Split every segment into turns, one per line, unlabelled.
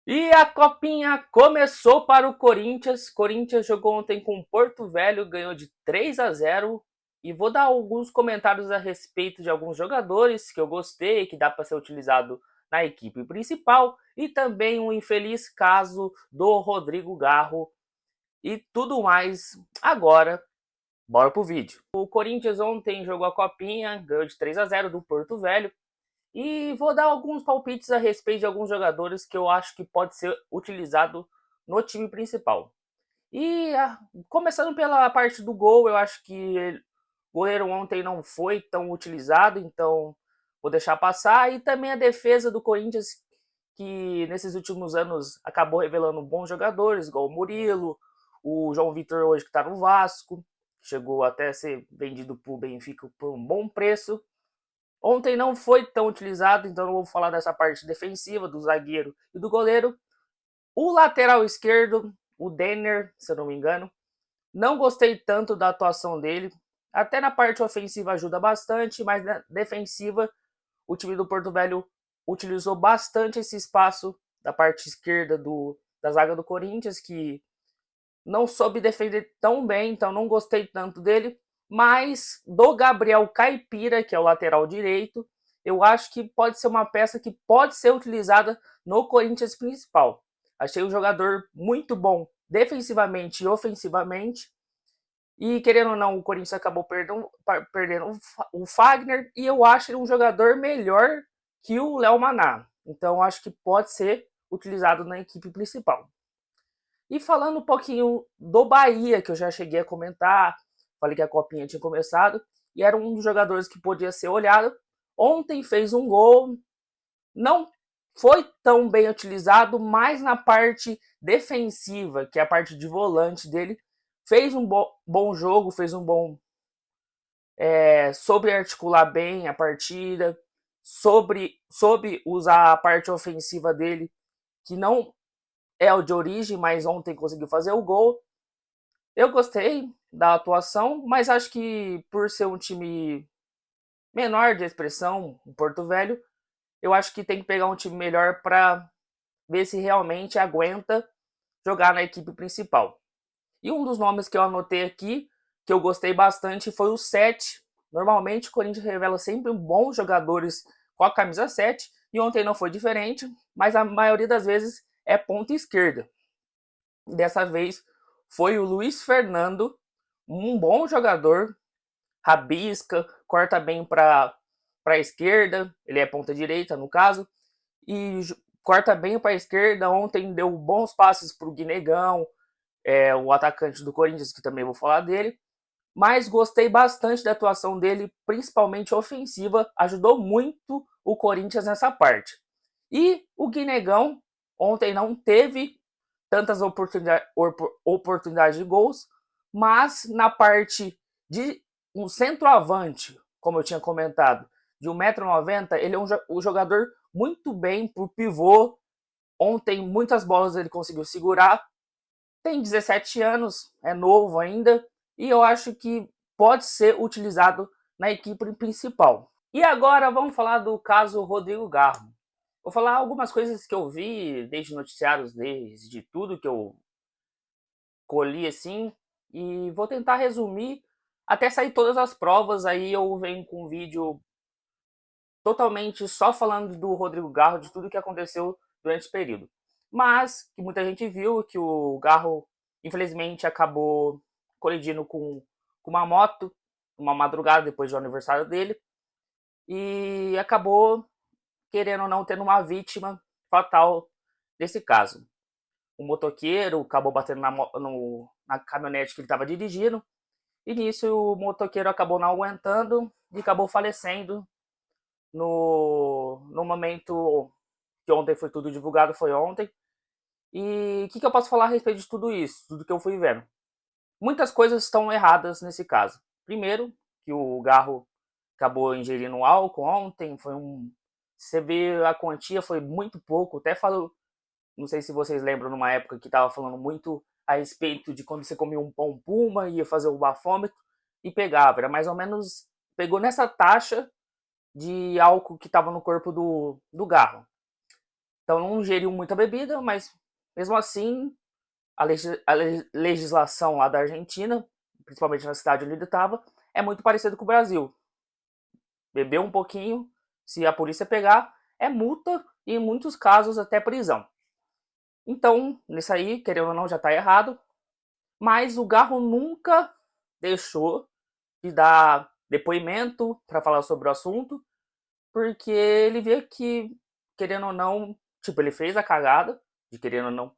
E a copinha começou para o Corinthians. Corinthians jogou ontem com o Porto Velho, ganhou de 3-0. E vou dar alguns comentários a respeito de alguns jogadores que eu gostei, que dá para ser utilizado na equipe principal. E também um infeliz caso do Rodrigo Garro e tudo mais. Agora, bora pro vídeo. O Corinthians ontem jogou a copinha, ganhou de 3-0 do Porto Velho. E vou dar alguns palpites a respeito de alguns jogadores que eu acho que pode ser utilizado no time principal. E começando pela parte do gol, eu acho que o goleiro ontem não foi tão utilizado, então vou deixar passar. E também a defesa do Corinthians, que nesses últimos anos acabou revelando bons jogadores, igual o Murilo, o João Vitor hoje que está no Vasco, chegou até a ser vendido para o Benfica por um bom preço. Ontem não foi tão utilizado, então não vou falar dessa parte defensiva, do zagueiro e do goleiro. O lateral esquerdo, o Denner, se eu não me engano, não gostei tanto da atuação dele. Até na parte ofensiva ajuda bastante, mas na defensiva, o time do Porto Velho utilizou bastante esse espaço da parte esquerda da zaga do Corinthians, que não soube defender tão bem, então não gostei tanto dele. Mas do Gabriel Caipira, que é o lateral direito, eu acho que pode ser uma peça que pode ser utilizada no Corinthians principal. Achei um jogador muito bom defensivamente e ofensivamente. E querendo ou não, o Corinthians acabou perdendo o Fagner. E eu acho ele um jogador melhor que o Léo Maná. Então acho que pode ser utilizado na equipe principal. E falando um pouquinho do Bahia, que eu já cheguei a comentar, falei que a copinha tinha começado, e era um dos jogadores que podia ser olhado. Ontem fez um gol, não foi tão bem utilizado, mas na parte defensiva, que é a parte de volante dele, fez um bom jogo, fez um bom. Soube articular bem a partida, soube usar a parte ofensiva dele, que não é o de origem, mas ontem conseguiu fazer o gol. Eu gostei da atuação, mas acho que por ser um time menor de expressão, o Porto Velho, eu acho que tem que pegar um time melhor para ver se realmente aguenta jogar na equipe principal. E um dos nomes que eu anotei aqui, que eu gostei bastante, foi o 7. Normalmente o Corinthians revela sempre bons jogadores com a camisa 7, e ontem não foi diferente, mas a maioria das vezes é ponta esquerda. Dessa vez foi o Luiz Fernando, um bom jogador, rabisca, corta bem para a esquerda, ele é ponta direita no caso, e corta bem para a esquerda. Ontem deu bons passes para o Guinegão, o atacante do Corinthians, que também vou falar dele. Mas gostei bastante da atuação dele, principalmente ofensiva, ajudou muito o Corinthians nessa parte. E o Guinegão ontem não teve tantas oportunidades de gols, mas na parte de um centroavante, como eu tinha comentado, de 1,90 m, ele é um jogador muito bem pro pivô. Ontem muitas bolas ele conseguiu segurar. Tem 17 anos, é novo ainda, e eu acho que pode ser utilizado na equipe principal. E agora vamos falar do caso Rodrigo Garro. Vou falar algumas coisas que eu vi desde noticiários, desde tudo que eu colhi assim, e vou tentar resumir até sair todas as provas. Aí eu venho com um vídeo totalmente só falando do Rodrigo Garro, de tudo que aconteceu durante esse período. Mas que muita gente viu que o Garro, infelizmente, acabou colidindo com uma moto, uma madrugada depois do aniversário dele, e acabou, querendo ou não, tendo uma vítima fatal desse caso. O motoqueiro acabou batendo na caminhonete que ele estava dirigindo, e nisso o motoqueiro acabou não aguentando e acabou falecendo no momento que ontem foi tudo divulgado, foi ontem. E o que eu posso falar a respeito de tudo isso, tudo que eu fui vendo? Muitas coisas estão erradas nesse caso. Primeiro, que o Garro acabou ingerindo álcool ontem, foi um. Você vê a quantia, foi muito pouco. Até falo, não sei se vocês lembram, numa época que estava falando muito a respeito de quando você comia um pão puma, ia fazer o bafômetro e pegava. Era mais ou menos. Pegou nessa taxa de álcool que estava no corpo do Garro. Então não ingeriu muita bebida, mas mesmo assim a legislação lá da Argentina, principalmente na cidade onde ele estava, é muito parecida com o Brasil. Bebeu um pouquinho, se a polícia pegar, é multa e em muitos casos até prisão. Então, nisso aí, querendo ou não, já está errado. Mas o Garro nunca deixou de dar depoimento para falar sobre o assunto, porque ele vê que, querendo ou não, tipo, ele fez a cagada de querendo ou não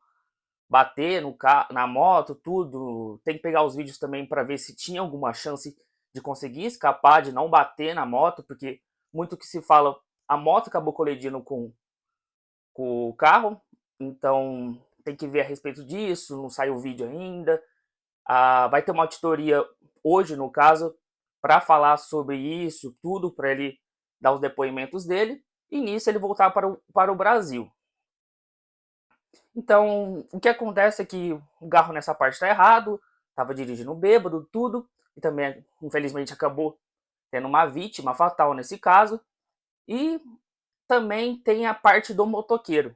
bater no na moto, tudo. Tem que pegar os vídeos também para ver se tinha alguma chance de conseguir escapar, de não bater na moto, porque muito que se fala, a moto acabou colidindo com o carro, então tem que ver a respeito disso, não saiu o vídeo ainda. Vai ter uma auditoria hoje, no caso, para falar sobre isso, tudo, para ele dar os depoimentos dele, e nisso ele voltar para o Brasil. Então, o que acontece é que o Garro nessa parte está errado, estava dirigindo bêbado, tudo, e também, infelizmente, acabou tendo uma vítima fatal nesse caso. E também tem a parte do motoqueiro,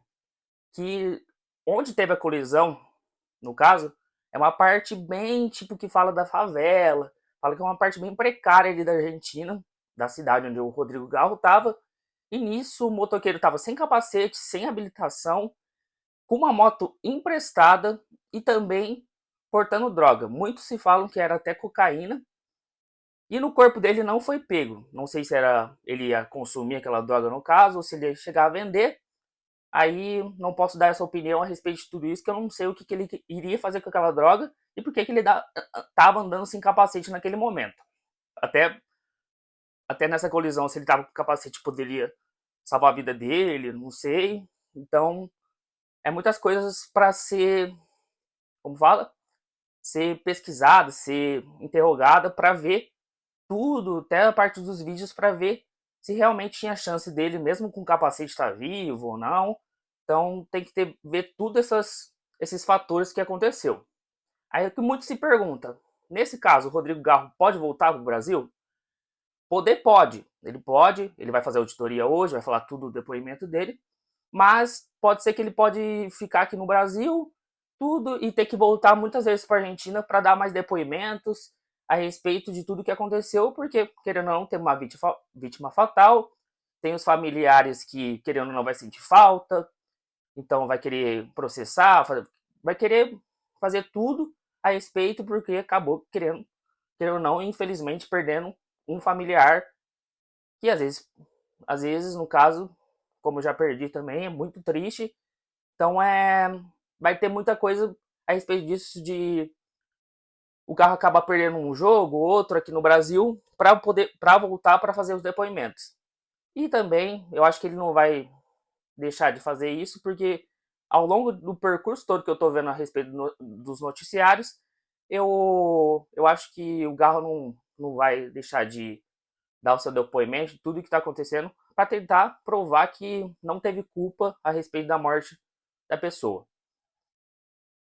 que onde teve a colisão, no caso, é uma parte bem, tipo, que fala da favela, fala que é uma parte bem precária ali da Argentina, da cidade onde o Rodrigo Garro estava, e nisso o motoqueiro estava sem capacete, sem habilitação, com uma moto emprestada e também portando droga. Muitos se falam que era até cocaína. E no corpo dele não foi pego. Não sei se era ele ia consumir aquela droga no caso, ou se ele ia chegar a vender. Aí não posso dar essa opinião a respeito de tudo isso, que eu não sei o que ele iria fazer com aquela droga e por que ele estava andando sem capacete naquele momento. Até, até nessa colisão, se ele estava com capacete, poderia salvar a vida dele, não sei. Então, é muitas coisas para ser, como fala, ser pesquisada, ser interrogada para ver tudo, até a parte dos vídeos para ver se realmente tinha chance dele, mesmo com o capacete, estar vivo ou não. Então tem que ver tudo esses fatores que aconteceu. Aí o que muito se pergunta, nesse caso, o Rodrigo Garro pode voltar para o Brasil? Poder pode, ele vai fazer auditoria hoje, vai falar tudo do depoimento dele, mas pode ser que ele pode ficar aqui no Brasil, tudo, e ter que voltar muitas vezes para a Argentina para dar mais depoimentos a respeito de tudo que aconteceu, porque, querendo ou não, tem uma vítima fatal, tem os familiares que, querendo ou não, vai sentir falta, então vai querer processar, vai querer fazer tudo a respeito, porque acabou querendo ou não, infelizmente, perdendo um familiar que às vezes, no caso, como eu já perdi também, é muito triste. Então vai ter muita coisa a respeito disso de o carro acabar perdendo um jogo, outro aqui no Brasil, para voltar para fazer os depoimentos. E também, eu acho que ele não vai deixar de fazer isso, porque ao longo do percurso todo que eu estou vendo a respeito dos noticiários, eu acho que o Garro não vai deixar de dar o seu depoimento de tudo que está acontecendo para tentar provar que não teve culpa a respeito da morte da pessoa.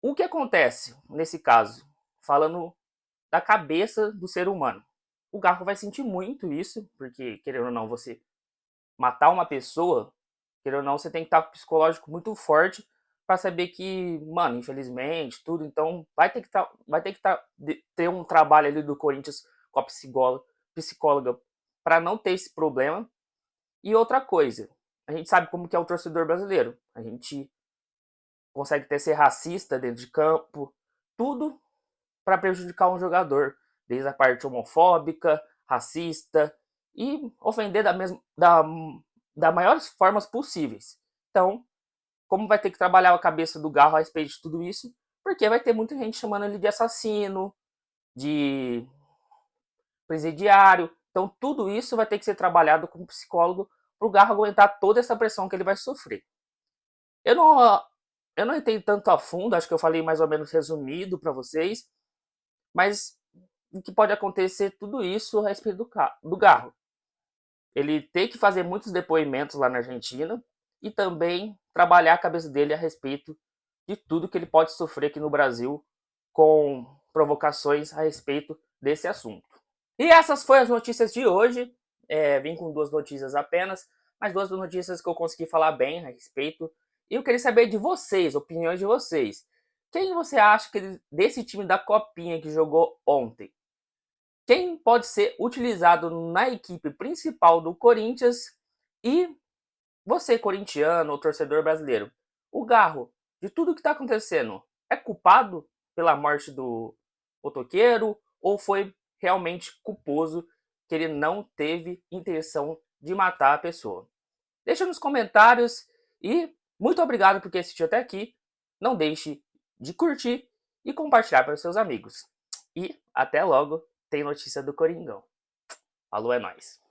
O que acontece nesse caso? Falando da cabeça do ser humano. O Garro vai sentir muito isso, porque, querendo ou não, você matar uma pessoa, querendo ou não, você tem que estar com o psicológico muito forte para saber que, mano, infelizmente, tudo. Então, vai ter que ter um trabalho ali do Corinthians com a psicóloga para não ter esse problema. E outra coisa, a gente sabe como que é o torcedor brasileiro. A gente consegue até ser racista dentro de campo, tudo para prejudicar um jogador, desde a parte homofóbica, racista e ofender da maiores formas possíveis. Então, como vai ter que trabalhar a cabeça do Garro a respeito de tudo isso? Porque vai ter muita gente chamando ele de assassino, de presidiário. Então, tudo isso vai ter que ser trabalhado com um psicólogo para o Garro aguentar toda essa pressão que ele vai sofrer. Eu não, eu não entrei tanto a fundo, acho que eu falei mais ou menos resumido para vocês, mas o que pode acontecer tudo isso a respeito do Garro. Ele tem que fazer muitos depoimentos lá na Argentina e também trabalhar a cabeça dele a respeito de tudo que ele pode sofrer aqui no Brasil com provocações a respeito desse assunto. E essas foram as notícias de hoje. Vim com 2 notícias apenas, mas 2 notícias que eu consegui falar bem a respeito. E eu queria saber de vocês, opiniões de vocês. Quem você acha que desse time da Copinha que jogou ontem? Quem pode ser utilizado na equipe principal do Corinthians? E você, corintiano ou torcedor brasileiro, o Garro, de tudo que está acontecendo, é culpado pela morte do motoqueiro ou foi realmente culposo que ele não teve intenção de matar a pessoa? Deixa nos comentários e muito obrigado por ter assistido até aqui. Não deixe de curtir e compartilhar para os seus amigos. E até logo, tem notícia do Coringão. Falou, é nóis.